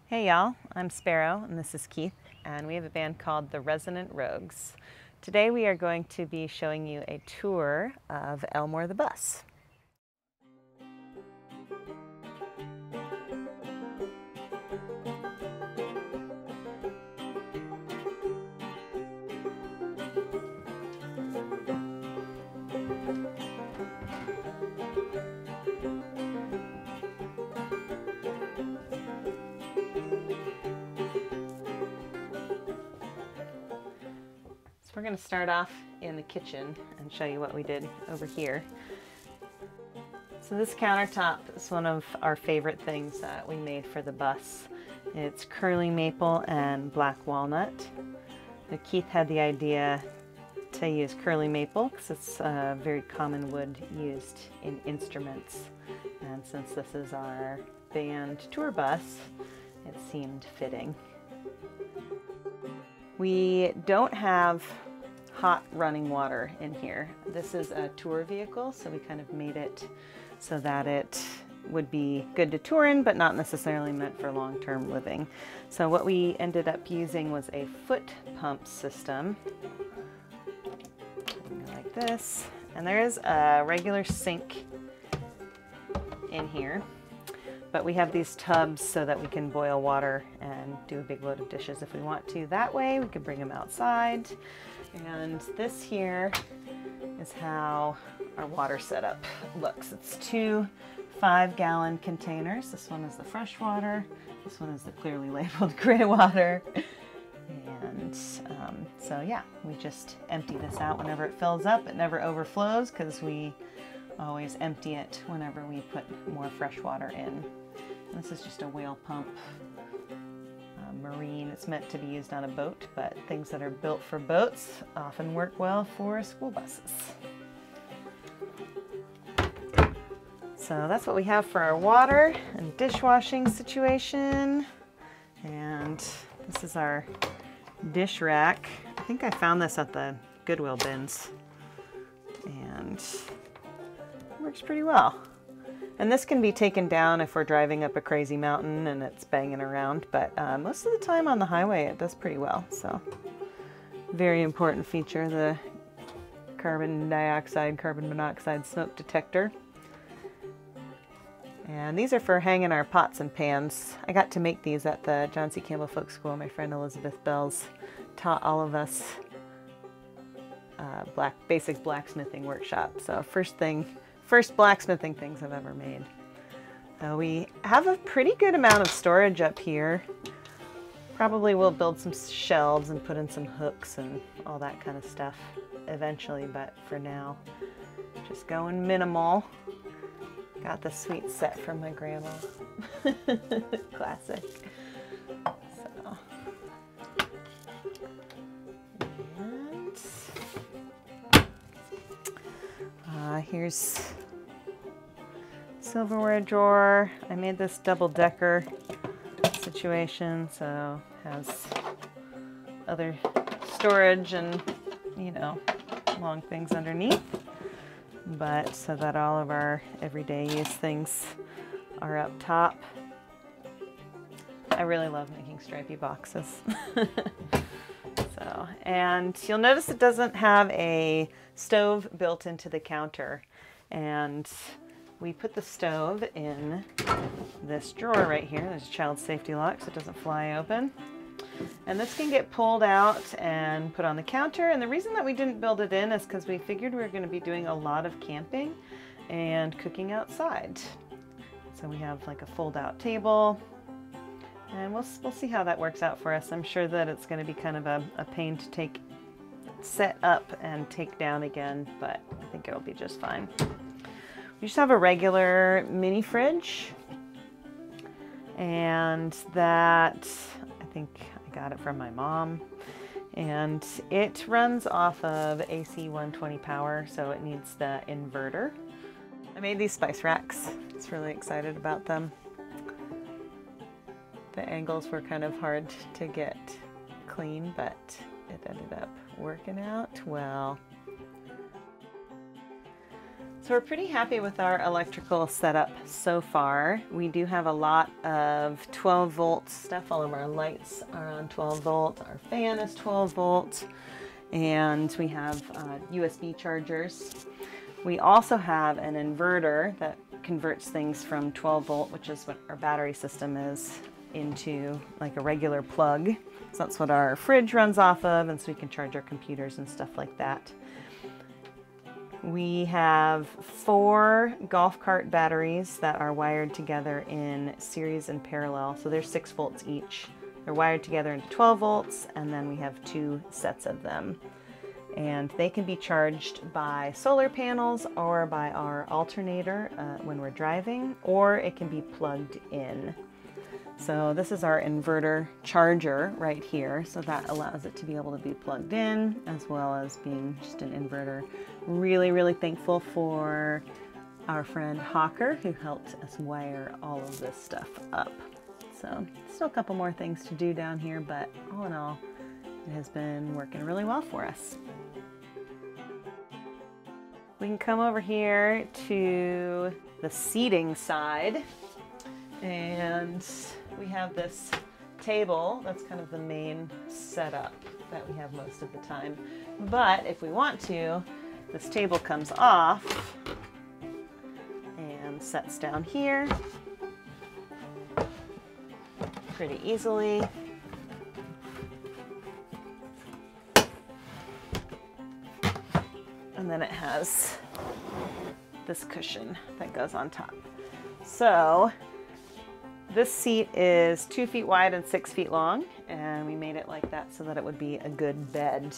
Hey y'all, I'm Sparrow and this is Keith, and we have a band called the Resonant Rogues. Today we are going to be showing you a tour of Elmore the Bus. So we're going to start off in the kitchen and show you what we did over here. So this countertop is one of our favorite things that we made for the bus. It's curly maple and black walnut. But Keith had the idea to use curly maple because it's a very common wood used in instruments. And since this is our band tour bus, it seemed fitting. We don't have hot running water in here. This is a tour vehicle, so we kind of made it so that it would be good to tour in, but not necessarily meant for long-term living. So what we ended up using was a foot pump system, like this. And there is a regular sink in here, but we have these tubs so that we can boil water and do a big load of dishes if we want to. That way we can bring them outside. And this here is how our water setup looks. It's two 5-gallon containers. This one is the fresh water. This one is the clearly labeled gray water. And so yeah, we just empty this out whenever it fills up. It never overflows because we always empty it whenever we put more fresh water in. This is just a whale pump, marine. It's meant to be used on a boat, but things that are built for boats often work well for school buses. So that's what we have for our water and dishwashing situation. And this is our dish rack. I think I found this at the Goodwill bins, and it works pretty well. And this can be taken down if we're driving up a crazy mountain and it's banging around, but most of the time on the highway it does pretty well. So very important feature, the carbon dioxide, carbon monoxide smoke detector. And these are for hanging our pots and pans. I got to make these at the John C. Campbell Folk School. My friend Elizabeth Bells taught all of us basic blacksmithing workshop. So first blacksmithing things I've ever made. So we have a pretty good amount of storage up here. Probably we'll build some shelves and put in some hooks and all that kind of stuff eventually, but for now, just going minimal. Got the sweet set from my grandma. Classic. So. And here's Silverware Drawer. I made this double-decker situation, so has other storage and, you know, long things underneath. But so that all of our everyday use things are up top. I really love making stripy boxes. So, and you'll notice it doesn't have a stove built into the counter. And we put the stove in this drawer right here. There's a child safety lock so it doesn't fly open. And this can get pulled out and put on the counter. And the reason that we didn't build it in is because we figured we were going to be doing a lot of camping and cooking outside. So we have like a fold-out table, and we'll see how that works out for us. I'm sure that it's going to be kind of a pain to set up and take down again, but I think it'll be just fine. We just have a regular mini fridge, and that I think I got it from my mom, and it runs off of AC 120 power, so it needs the inverter. I made these spice racks. I was really excited about them. The angles were kind of hard to get clean, but it ended up working out well. So So we're pretty happy with our electrical setup so far. We do have a lot of 12 volt stuff. All of our lights are on 12 volt. Our fan is 12 volt. And we have USB chargers. We also have an inverter that converts things from 12 volt, which is what our battery system is, into like a regular plug. So that's what our fridge runs off of, and so we can charge our computers and stuff like that. We have 4 golf cart batteries that are wired together in series and parallel. So they're 6 volts each. They're wired together into 12 volts, and then we have 2 sets of them. And they can be charged by solar panels or by our alternator when we're driving, or it can be plugged in. So this is our inverter charger right here. So that allows it to be able to be plugged in as well as being just an inverter. Really, really thankful for our friend Hawker who helped us wire all of this stuff up. So still a couple more things to do down here, but all in all, it has been working really well for us. We can come over here to the seating side, and we have this table. That's kind of the main setup that we have most of the time. But if we want to, this table comes off and sets down here pretty easily. And then it has this cushion that goes on top. So this seat is 2 feet wide and 6 feet long, and we made it like that so that it would be a good bed.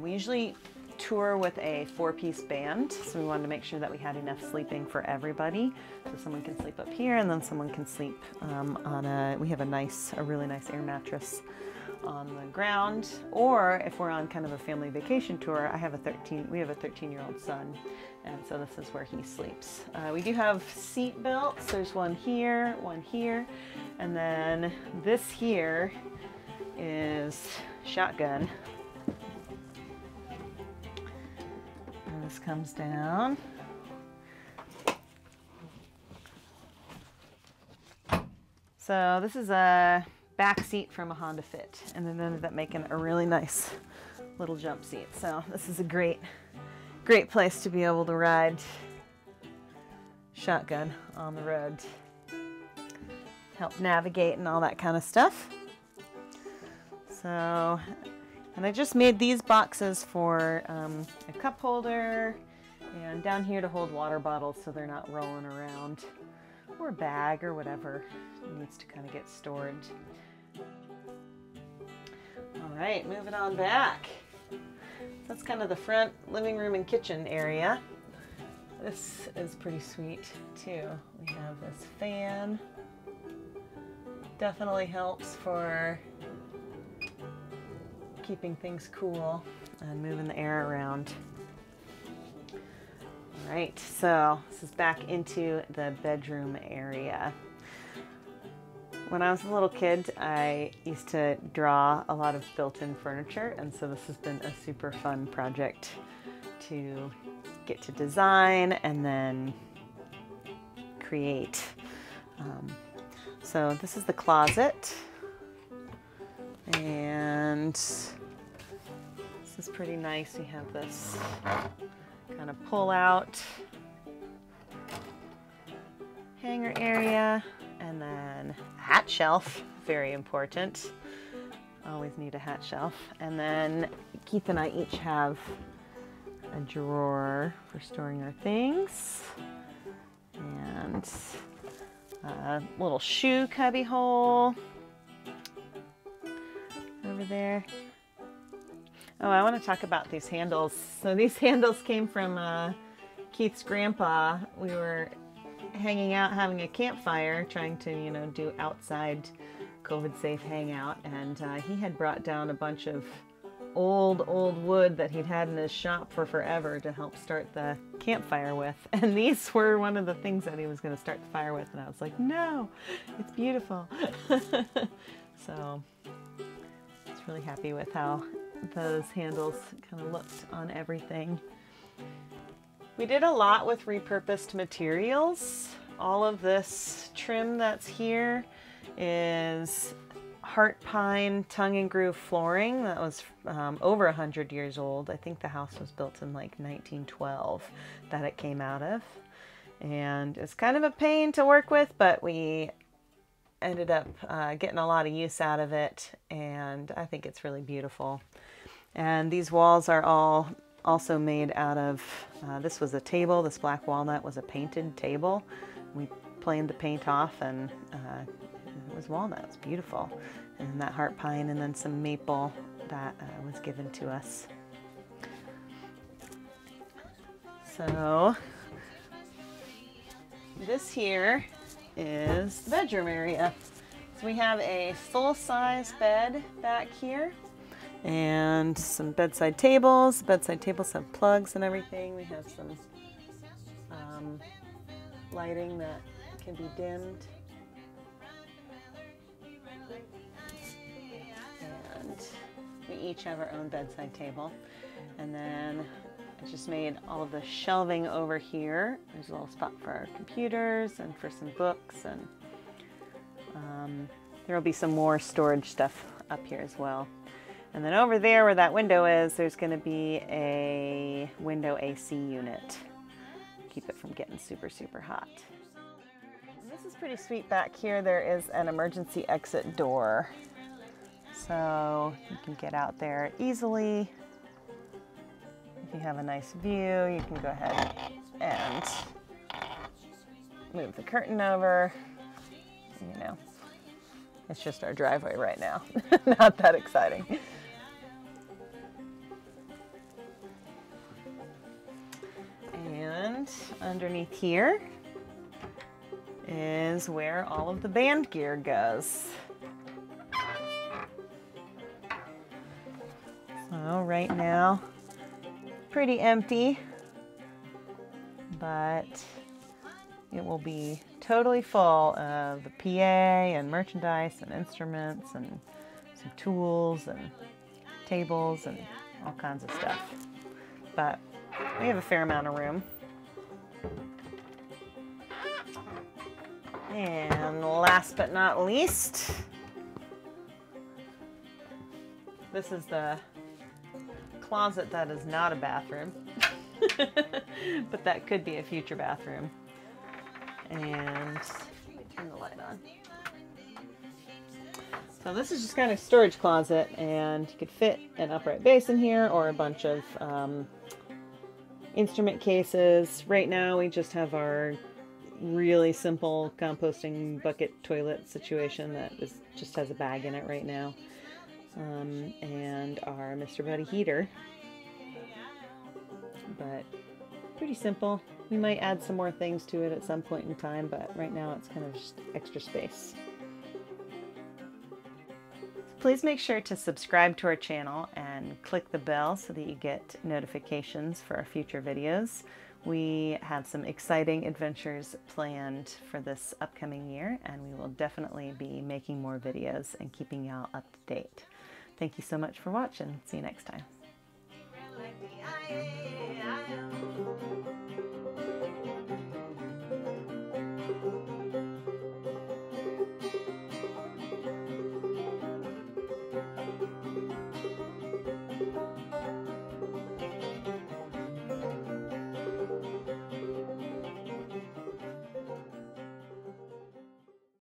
We usually tour with a 4-piece band, so we wanted to make sure that we had enough sleeping for everybody. So someone can sleep up here, and then someone can sleep on we have a really nice air mattress on the ground. Or if we're on kind of a family vacation tour, we have a 13-year-old son, and so this is where he sleeps. We do have seat belts. There's one here, and then this here is shotgun. And this comes down. So this is a back seat from a Honda Fit, and it ended up making a really nice little jump seat. So this is a great place to be able to ride shotgun on the road, help navigate and all that kind of stuff. So, and I just made these boxes for a cup holder and down here to hold water bottles so they're not rolling around, or a bag or whatever needs to kind of get stored. All right, moving on back. That's kind of the front living room and kitchen area. This is pretty sweet too. We have this fan. Definitely helps for keeping things cool and moving the air around. All right, so this is back into the bedroom area. When I was a little kid, I used to draw a lot of built-in furniture, and so this has been a super fun project to get to design and then create. So this is the closet, and this is pretty nice. We have this kind of pull-out hanger area, and then a hat shelf, very important. Always need a hat shelf. And then Keith and I each have a drawer for storing our things, and a little shoe cubby hole over there. Oh, I want to talk about these handles. So these handles came from Keith's grandpa. We were hanging out, having a campfire, trying to, you know, do outside COVID-safe hangout, and he had brought down a bunch of old wood that he'd had in his shop for forever to help start the campfire with, and these were one of the things that he was going to start the fire with, and I was like, no, it's beautiful. So I was really happy with how those handles kind of looked on everything. We did a lot with repurposed materials. All of this trim that's here is heart pine tongue and groove flooring that was over 100 years old. I think the house was built in like 1912 that it came out of. And it's kind of a pain to work with, but we ended up getting a lot of use out of it, and I think it's really beautiful. And these walls are all also made out of, this was a table, this black walnut was a painted table. We planed the paint off, and it was walnut. It was beautiful. And that heart pine, and then some maple that was given to us. So this here is the bedroom area. So we have a full-size bed back here and some bedside tables. Bedside tables have plugs and everything. We have some lighting that can be dimmed. And we each have our own bedside table. And then I just made all of the shelving over here. There's a little spot for our computers and for some books, and there will be some more storage stuff up here as well. And then over there where that window is, there's going to be a window AC unit. Keep it from getting super, super hot. This is pretty sweet. Back here there is an emergency exit door. So you can get out there easily. If you have a nice view, you can go ahead and move the curtain over. You know, it's just our driveway right now. Not that exciting. And underneath here is where all of the band gear goes. So right now, pretty empty, but it will be totally full of the PA and merchandise and instruments and some tools and tables and all kinds of stuff. But we have a fair amount of room. And last but not least, this is the closet that is not a bathroom, but that could be a future bathroom. And let me turn the light on. So this is just kind of storage closet, and you could fit an upright basin here or a bunch of instrument cases. Right now we just have our really simple composting bucket toilet situation that just has a bag in it right now. And our Mr. Buddy heater, but pretty simple. We might add some more things to it at some point in time, but right now it's kind of just extra space. Please make sure to subscribe to our channel and click the bell so that you get notifications for our future videos. We have some exciting adventures planned for this upcoming year, and we will definitely be making more videos and keeping y'all up to date. Thank you so much for watching. See you next time.